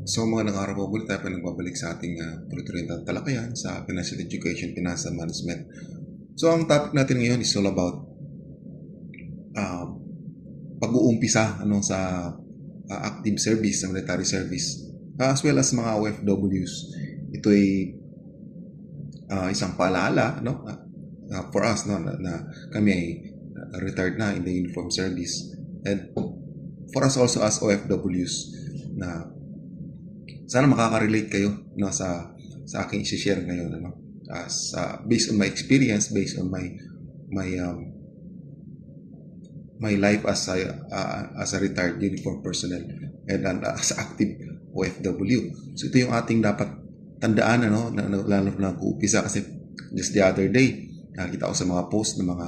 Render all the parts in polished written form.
So mga araw po ulit tayo nagbabalik sa ating tuloy-tuloy na talakayan sa Financial Education, Financial Management. So ang topic natin ngayon is all about uh, pag-uumpisa sa active service, sa military service, as well as mga OFWs. Ito ay isang paalala for us na kami ay retired na in the uniform service, and for us also as OFWs na sana makaka-relate kayo sa aking i-share ngayon based on my experience, based on my life as a retired uniform personnel and as active OFW. So ito yung ating dapat tandaan lalo na nag-uumpisa, kasi just the other day nakita ko sa mga post ng mga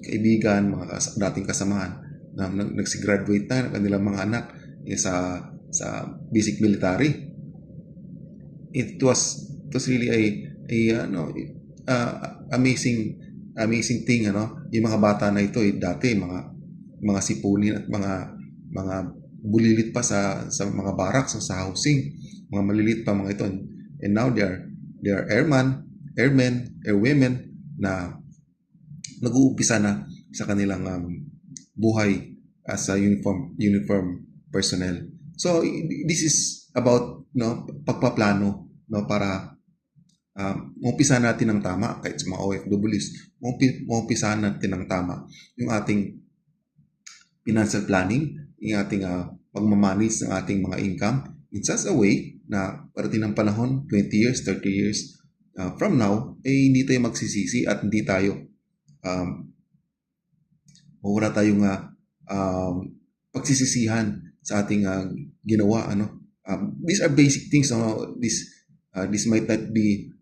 kaibigan, mga dating kasamahan na nagsi-graduate na ng kanilang mga anak sa basic military. It was really a amazing thing, yung mga bata na ito dati mga sipunin at mga bulilit pa sa mga barracks, sa housing, mga malilit pa mga ito, and now they are airwomen na nag-uumpisa na sa kanilang buhay as a uniform personnel. So this is about pagpaplano para umpisa natin ng tama, kahit sa mga OFWs, umpisa natin ng tama yung ating financial planning, yung ating pagmamanage ng ating mga income in such a way na parating ng panahon, 20 years, 30 years from now, hindi tayo magsisisi at hindi tayo wala tayong pagsisisihan sa ating ginawa. These are basic things. This might not be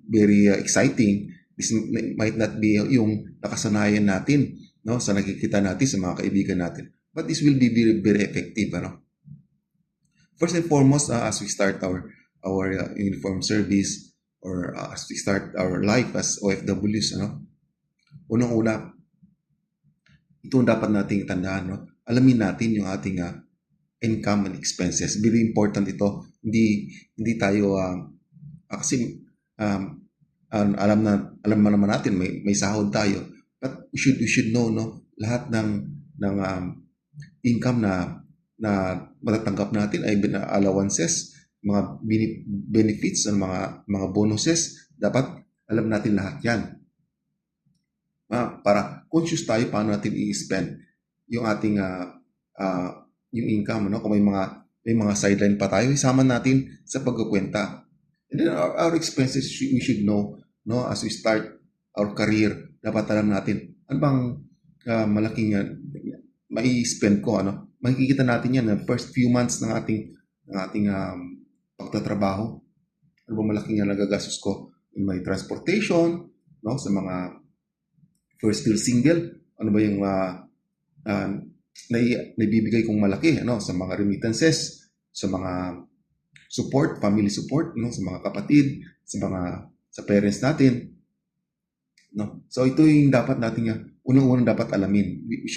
very exciting. This might not be yung nakasanayan natin sa nakikita natin sa mga kaibigan natin, but this will be very, very effective. First and foremost, as we start our uniform service, or as we start our life as OFWs, unang-una, ito dapat nating tandaan. Alamin natin yung ating income and expenses. Very important ito. Hindi tayo kasi alam naman natin may sahod tayo, but we should know lahat ng income na matatanggap natin ay allowances, mga benefits, mga bonuses, dapat alam natin lahat yan. Para conscious tayo paano natin i-spend yung ating yung income, kung may mga sideline pa tayo, isama natin sa pagkukwenta. And then our expenses, we should know as we start our career, dapat alam natin ano bang malaking mai-spend ko, makikita natin yan na first few months ng ating pagtatrabaho. Ano bang malaking nagagastos ko in my transportation, sa mga first still single, ano ba yung naibibigay kong malaki sa mga remittances, sa mga support, family support, sa mga kapatid, sa parents natin. So ito yung dapat natin unang-unang dapat alamin. We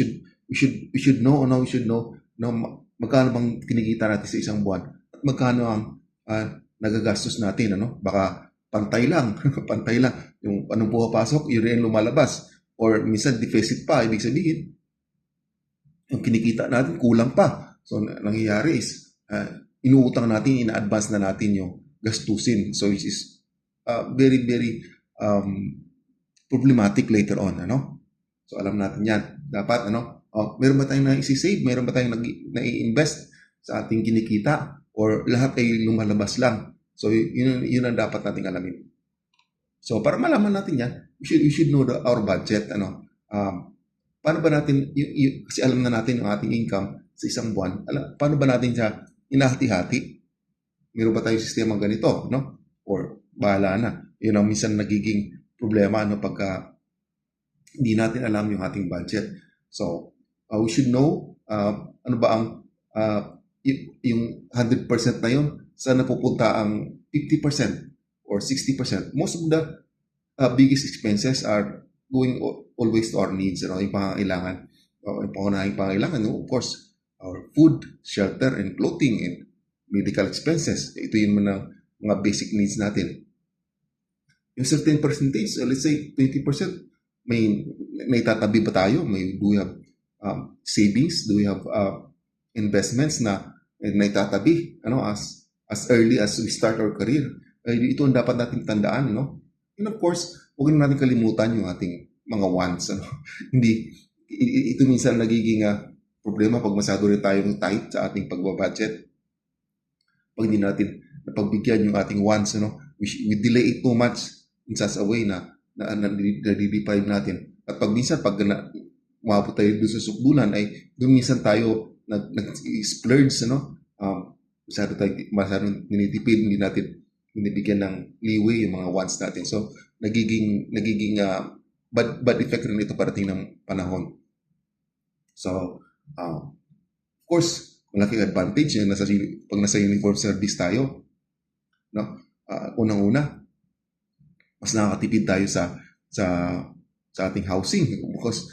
should know magkano bang kinikita natin sa isang buwan at magkano ang nagagastos natin. Baka pantay lang pantay lang yung anong pumapasok, yun rin lumalabas, or minsan deficit pa, ibig sabihin yung kinikita natin kulang pa. So nangyayari is inuutang natin, ina-advance na natin yung gastusin. So which is very, very problematic later on. So alam natin yan. Dapat meron ba tayong na-save? Meron ba tayong na-invest sa ating kinikita? Or lahat ay lumalabas lang? So yun ang dapat nating alamin. So para malaman natin yan, we should know our budget. Paano ba natin, kasi alam na natin yung ating income sa isang buwan, paano ba natin siya inahati-hati? Meron ba tayong sistema ganito? Or bahala na. Yun ang minsan nagiging problema pagka hindi natin alam yung ating budget. So we should know ano ba ang yung 100% na yun, saan napupunta ang 50% or 60%. Most of the biggest expenses are going always to our needs, yung pangangailangan. Yung pangunahing pangangailangan, of course, our food, shelter, and clothing, and medical expenses. Ito yung mga basic needs natin. Yung certain percentage, let's say 20%, may tatabi ba tayo? Do we have savings? Do we have investments na naitatabi as early as we start our career? Ito ang dapat natin tandaan, no? And of course, huwag na natin kalimutan yung ating mga wants, ano? Hindi, ito minsan nagiging problema pag masyado rin tayong tight sa ating pagbabudget. Pag hindi natin napagbigyan yung ating wants, we delay it too much in such a way na nadideprive natin. At pag minsan, pag umabot tayo doon sa sukdulan, ay doon minsan tayo nag-splurge, masyadong ninitipid, hindi natin binibigyan ng leeway yung mga wants natin. So, nagiging bad effect rin ito parating ng panahon. So, of course, malaking advantage yung pag nasa uniform service tayo. No? Unang-una, mas nakakatipid tayo sa ating housing because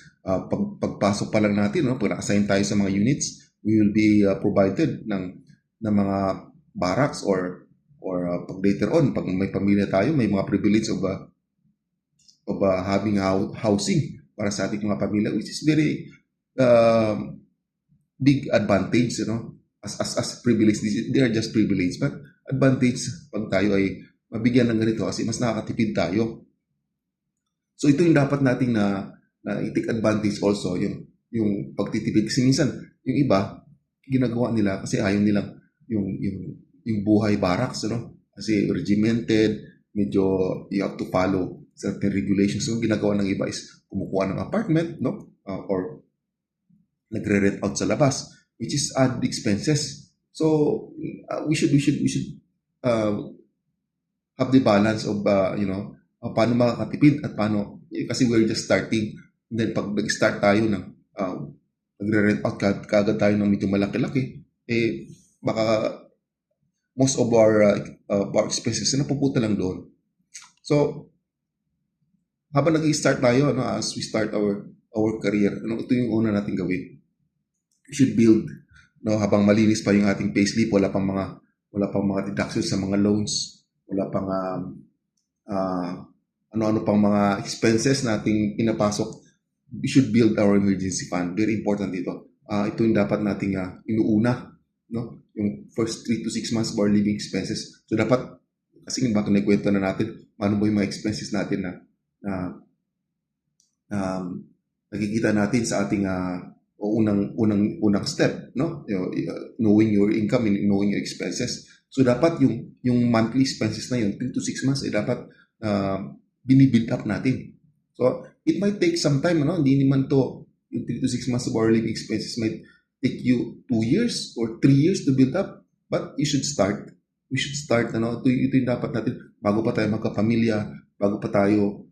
pagpasok pa lang natin, pag naka-assign tayo sa mga units, we will be provided ng mga barracks or pag later on, pag may pamilya tayo, may mga privilege of having housing para sa ating mga pamilya, which is very big advantage, as privilege. They are just privilege, but advantage pag tayo ay mabigyan ng ganito kasi mas nakakatipid tayo. So ito yung dapat nating na i-take advantage also, yung pagtitipid. Kasi minsan, yung iba, ginagawa nila kasi ayaw nilang yung buhay barracks, kasi regimented, medyo you have to follow certain regulations. So ginagawa ng iba is kumukuha ng apartment, or nagre-rent out sa labas, which is added expenses. So we should have the balance of paano makakatipid at paano, kasi we're just starting. And then pag nag-start tayo ng nagre-rent out kagad tayo ng medyo malaki-laki, baka most of our expenses na napupunta lang doon. So habang nag-i-start tayo, as we start our career, ito yung una natin gawin. We should build, habang malinis pa yung ating payslip, wala pang mga deductions sa mga loans, wala pang ano-ano pang mga expenses nating pinapasok. We should build our emergency fund. Very important dito. Ito yung dapat nating inuuna, yung first 3 to 6 months of our living expenses. So dapat, kasi baka naikwento na natin, paano ba yung mga expenses natin na nakikita natin sa ating unang step, knowing your income and knowing your expenses. So dapat yung monthly expenses na yun, 3 to 6 months, dapat binibuild up natin. So it might take some time, hindi naman to yung 3 to 6 months of our living expenses might take you 2 years or 3 years to build up, but you should start. We should start, ito yung dapat natin bago pa tayo magkapamilya, bago pa tayo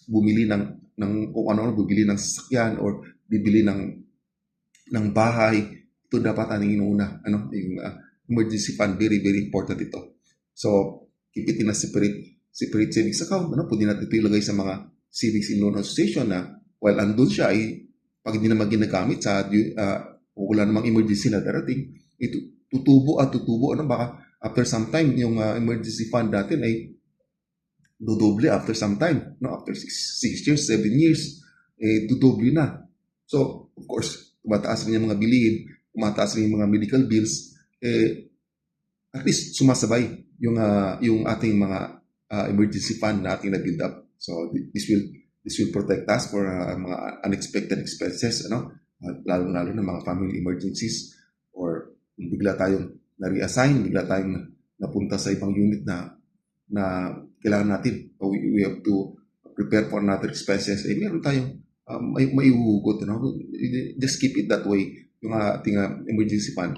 bumili ng kung ano, bibili ng sasakyan or bibili ng bahay. Ito dapat ating inuuna, yung emergency fund, very very important ito. So keep it in a separate savings account, pwede natin ito ilagay sa mga savings and loan association na while andun siya ay pag hindi naman ginagamit sa wala namang emergency na darating, ito tutubo, baka after some time yung emergency fund natin ay dodoble after some time, after 6 years, 7 years, dodoble na. So of course, tumataas rin yung mga bilihin, tumataas rin yung mga medical bills, at least sumasabay yung ating mga emergency fund na ating na-build up. So this will protect us for mga unexpected expenses, lalo-lalo na mga family emergencies, or bigla tayong na-reassign, bigla tayong napunta sa ibang unit na kailangan natin. We have to prepare for another expenses. Meron tayong may uhugot. Just keep it that way, yung ating emergency fund.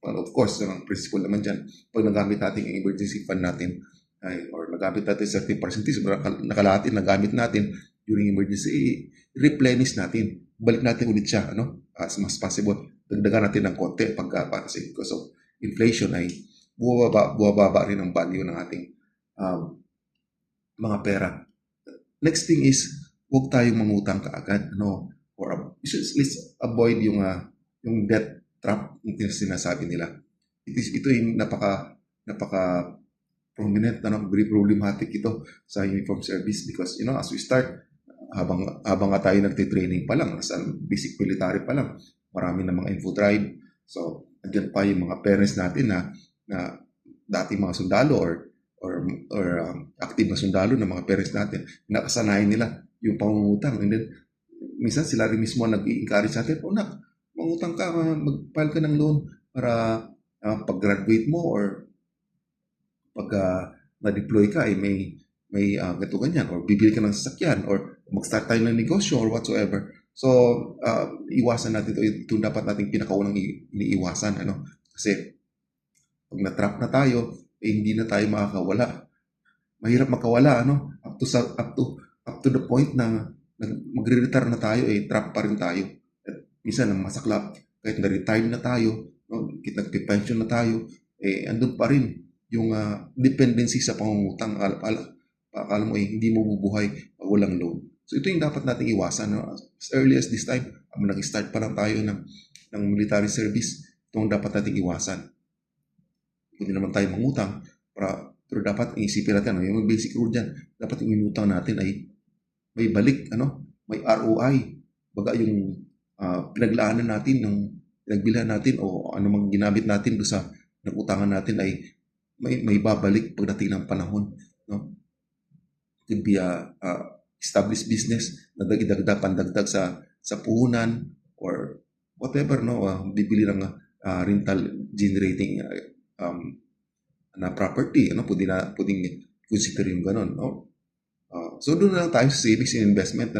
Of course, ang principle naman dyan, pag nagamit natin yung emergency fund natin, or nagamit natin certain percentage, nakalahati nagamit natin during emergency, replenish natin. Balik natin ulit siya, as much as possible. Dagdagan natin ng konti kasi because of inflation ay buwababa rin ang value ng ating mga pera. Next thing is, huwag tayong mangutang kaagad, or let's avoid yung debt trap yung sinasabi nila. ito yung napaka prominent, very problematic ito sa uniform service because, as we start, habang nga tayo nagtitraining pa lang, sa basic military pa lang, marami na mga info drive. So, andyan pa yung mga parents natin na dating mga sundalo or active na sundalo ng mga parents natin, nakasanayan nila yung pangungutang. And then, minsan sila rin mismo nag-i-encourage natin, nak, mangutang ka, mag-file ka ng loan para pag-graduate mo or pag na-deploy ka, may ganito ganyan, or bibili ka ng sasakyan, or mag-start tayo ng negosyo, or whatsoever. So, iwasan natin ito. Ito dapat nating pinakaunang iniiwasan. Kasi, pag na-trap na tayo, hindi na tayo makakawala. Mahirap makawala, up to the point na magre-retire na tayo, trap pa rin tayo. At minsan, ang masaklap, kahit na-retire na tayo, kahit nag-pension na tayo, andun pa rin yung dependency sa pangungutang. Akala mo hindi mo bubuhay pag walang loan. So ito yung dapat nating iwasan. As early as this time, nag-start pa lang tayo ng military service, itong dapat nating iwasan. Hindi naman tayo mangutang, pero dapat isipin natin, yung basic rule dyan, dapat yung inutang natin ay may balik, may ROI. Baga yung pinaglaanan natin, pinagbilhan natin, o anumang ginamit natin doon sa nagutangan natin ay may babalik pagdating ng panahon. Could be established business na pandagdag sa puhunan or whatever, bibili ng rental generating na property, pwedeng consider yung ganun, so doon na lang tayo sa savings and investment,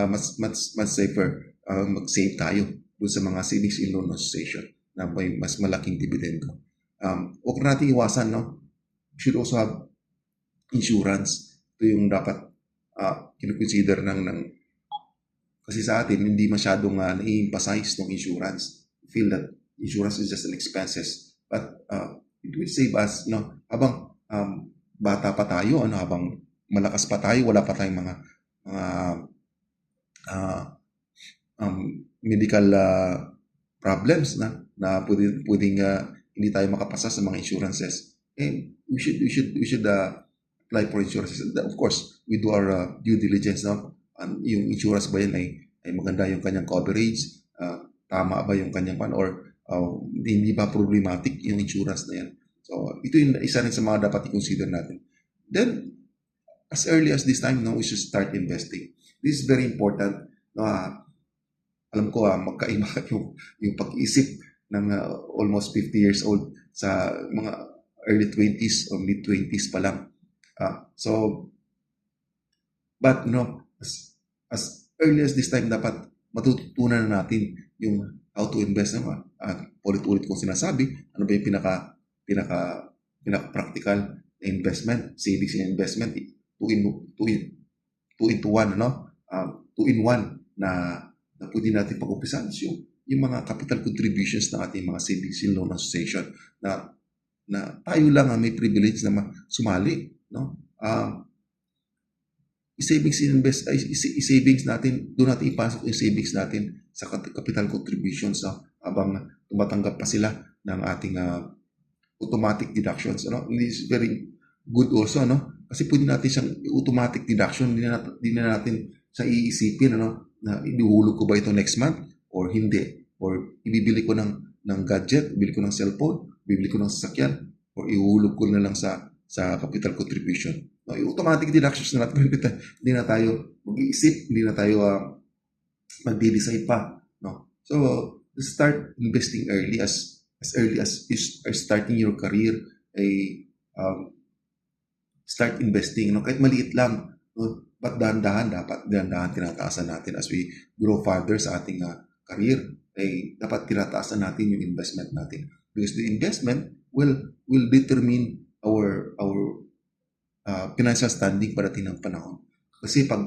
mas safer mag-save tayo doon sa mga savings and loan association na may mas malaking dividendo. Huwag natin iwasan, we should also have insurance. Ito yung dapat kinoconsider kasi sa atin hindi masyadong na-emphasize ng insurance. We feel that insurance is just an expenses, but it will save us, habang bata pa tayo, habang malakas pa tayo, wala pa tayong mga medical problems na pwedeng hindi tayo makapasa sa mga insurances. And we should apply for insurances. Of course, we do our due diligence, yung insurance ba yan ay maganda yung kanyang coverage, tama ba yung kanyang or hindi ba problematic yung insurance na yan. So, ito yung isa rin sa mga dapat i-consider natin. Then, as early as this time, we should start investing. This is very important. Alam ko, magkaiba yung pag-iisip ng almost 50 years old sa mga early 20s or mid 20s pa lang. But as early as this time, dapat matututunan na natin yung how to invest. Ulit-ulit kong sinasabi, ano ba yung pinaka-practical investment, savings and investment, two into one, 2-in-1 na pwede natin pag-umpisan. Yung mga capital contributions ng ating mga savings and loan association na tayo lang may privilege na sumali, i-savings natin, doon natin ipasok yung savings natin sa capital contributions, habang tumatanggap pa sila ng ating automatic deductions. This is very good also, kasi pwede natin siyang automatic deduction, hindi na natin siya iisipin, na ihuhulog ko ba ito next month or hindi, or ibibili ko ng gadget, ibibili ko ng cellphone, ibibili ko ng sasakyan, or ihuhulog ko na lang sa capital contribution. Yung automatic deductions na natin, hindi na tayo mag-iisip, hindi na tayo mag-decide pa. So, start investing early, as early as you are starting your career, start investing, kahit maliit lang, but dahan-dahan tinataasan natin as we grow farther sa ating career, dapat tinataasan natin yung investment natin, because the investment will determine our financial standing pagdating ng panahon. Kasi pag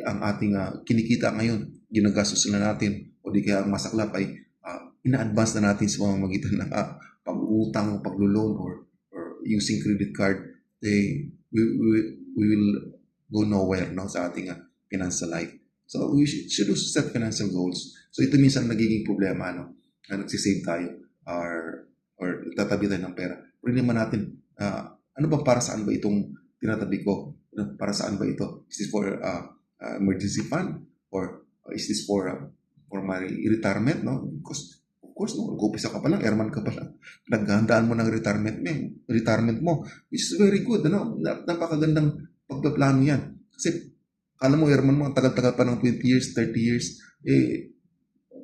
ang ating kinikita ngayon, ginagastos na natin, o di kaya ang masaklap ay ina-advance na natin sa pamamagitan ng pag-uutang, pag-loan, or using credit card, we will go nowhere sa ating financial life. So we should also set financial goals. So ito minsan nagiging problema, na nagsisave tayo, or or tatabi tayo ng pera. Pero hindi naman natin, ano ba, para saan ba itong tinatabi ko? Para saan ba ito? Is this for emergency fund? Or is this for my retirement? No? Because, of course, no, nag-upisa ka pa lang, airman ka pa lang. Naghahandaan mo ng retirement mo, which is very good. Ano? Napakagandang pagpaplano yan. Kasi, kala mo, airman mo, ang tagal-tagal pa ng 20 years, 30 years,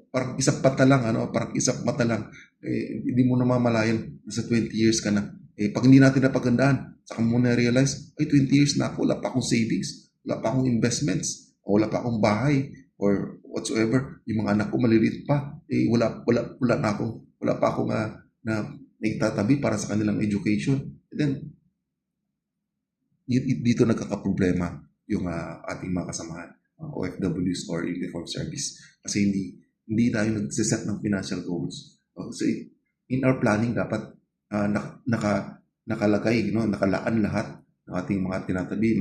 parang isang mata lang, parang isang mata lang, hindi mo namamalayan, nasa 20 years ka na. Pag hindi natin napagandaan, saka mo na-realize, 20 years na ako, wala pa akong savings, wala pa akong investments, o wala pa akong bahay, or whatsoever. Yung mga anak ko maliliit pa, wala pa akong na naitatabi para sa kanilang education. And then, dito nagkakaproblema yung ating mga kasamahan, OFWs or uniform service. Kasi hindi tayo nagsiset ng financial goals. So in our planning, dapat nakalagay, nakalaan lahat ng ating mga tinatabi,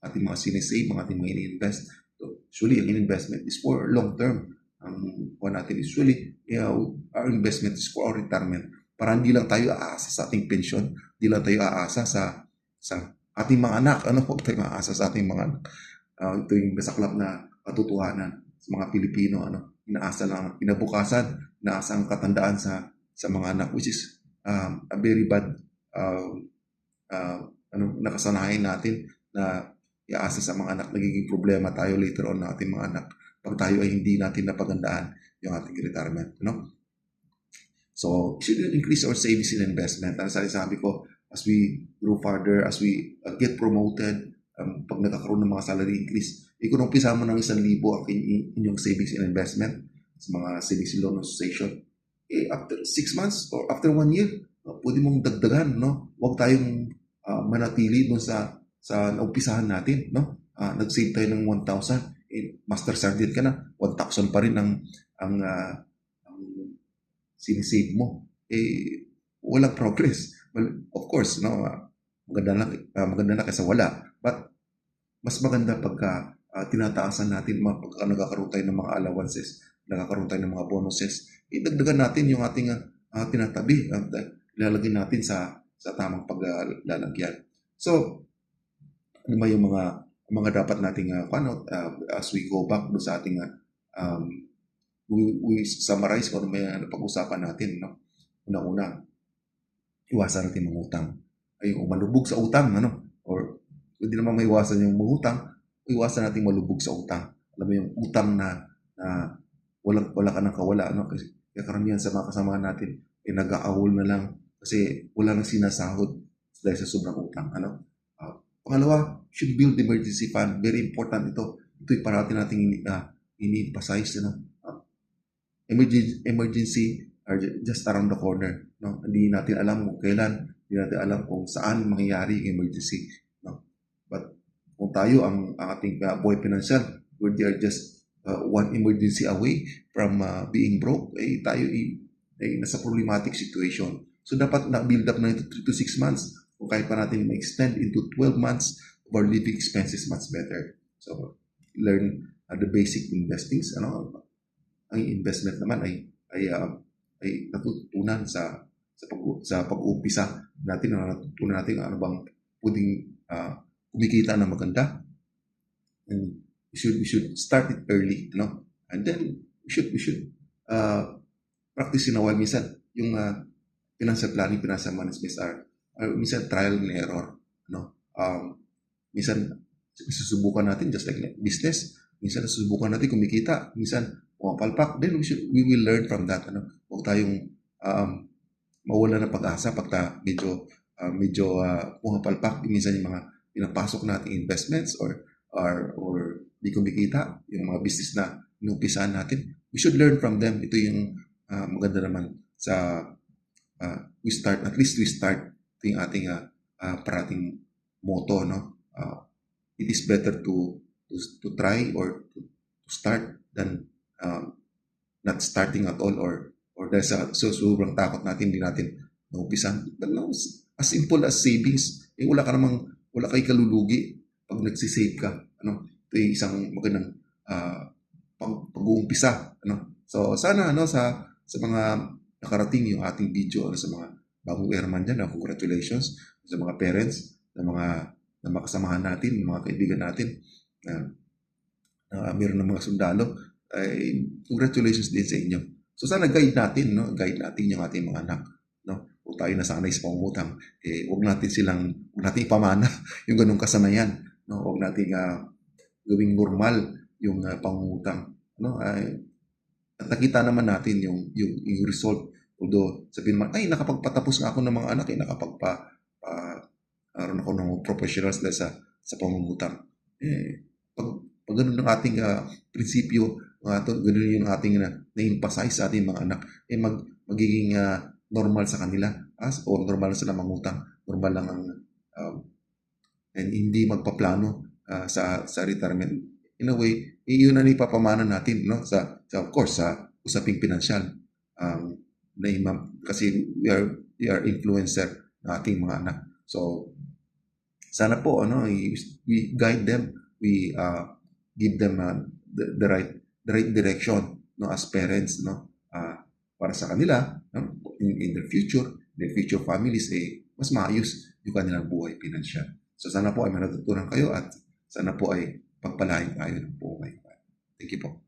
ating mga sinisave, mga ating mga ini-invest. So, usually, ang investment is for long term. Ang natin is usually, our investment is for our retirement. Para hindi lang tayo aasa sa ating pension, hindi lang tayo aasa sa ating mga anak. Huwag tayo aasa sa ating mga anak. Ito yung masaklap na katotohanan sa mga Pilipino. Inaasa lang, inabukasan, inaasa ang katandaan sa mga anak, which is a very bad nakasanayan natin na iaasa sa mga anak. Nagiging problema tayo later on ng ating mga anak pag tayo ay hindi natin napagandaan yung ating retirement. So, should increase our savings and investment. Ang sabi ko, as we grow further, as we get promoted, pag nagkakaroon ng mga salary increase, kung umpisa mo ng 1,000 ang inyong savings and investment sa mga savings and loan association, after 6 months or after 1 year, pwede mong dagdagan, Huwag tayong manatili dun sa naumpisahan natin, nag-save tayo ng 1,000, master sergeant ka na, 1,000 pa rin ang sinisave mo. Walang progress. Well, of course, maganda na kaysa wala. But mas maganda pagka tinataasan natin, pagka nagkakaroon tayo ng mga allowances, nagkakaroon tayo ng mga bonuses, idagdagan natin yung ating tinatabi at ilalagay natin sa tamang paglalagyan. So, ano ba yung mga dapat nating as we go back do sa ating we summarize kung ano may pag-usapan natin, Una-una, iwasan natin mangutang. Malubog sa utang, or hindi naman maiwasan yung mangutang, iwasan natin malubog sa utang. Alam mo yung utang na wala ka nang kawala, Kasi karamihan sa mga kasama natin, nag-aawol na lang kasi wala nang sinasahod dahil sa sobrang utang, Pangalawa, should build emergency fund. Very important ito. Ito'y parati nating ini-emphasize, Emergency are just around the corner, Hindi natin alam kung kailan, hindi natin alam kung saan mangyayari yung emergency, But kung tayo ang ating buhay financial, where they are just one emergency away from being broke, tayo ay nasa problematic situation. So dapat na-build up na ito 3 to 6 months. Kung kahit pa natin ma-extend into 12 months of our living expenses, much better. So, learn the basic investings. Ang investment naman ay natutunan sa pag-uumpisa natin, natutunan natin ano bang pwedeng kumikita na maganda. And we should start it early, And then we should practice in a while. Minsan yung financial planning, financial management are minsan trial and error, minsan susubukan natin just like business, minsan susubukan natin kumikita, minsan pumapalpak, then we will learn from that, Huwag tayong mawala ng pag-asa pagka medyo pumapalpak minsan yung mga pinapasok nating investments or di kumikita yung mga business na inumpisahan natin. We should learn from them. Ito yung maganda naman sa we start. Ito yung ating parating motto, it is better to try or to start than not starting at all or dahil sa sobrang takot natin, hindi natin naumpisan. But as simple as savings, wala kay kalulugi pag nagsisave ka, ito yung isang magandang pag-uumpisa, So sana sa mga nakarating yung ating video, sa mga bagong airman dyan. Congratulations sa mga parents, na makasamahan natin, mga kaibigan natin, meron ng mga sundalo. Ay, congratulations din sa inyo. So sana guide natin, no? Guide natin yung ating mga anak, no? Kung tayo nasanay sa pangungutang, huwag natin ipamana yung ganung kasanayan, no? Huwag natin gawing normal yung pangungutang, no? At nakita naman natin yung result. Although sabihin man, ay nakapagpatapos nga ako ng mga anak, aron ako ng professionals dahil sa pangungutang. Pag ganun ang ating prinsipyo, ganun yung ating na-emphasize sa ating mga anak, magiging normal sa kanila, o normal na sila mangutang, normal lang ang and hindi magpaplano sa retirement. In a way, yun ang ipapamana natin, no? Of course, sa usaping pinansyal. Kasi we are influencer ng ating mga anak. So, sana po, we guide them, we give them the right direction, no, as parents, no, para sa kanila, no, in their future families, mas maayos yung kanilang buhay pinansyal. So sana po ay manatutunan kayo at sana po ay pagpalain tayo ng buhay. Thank you po.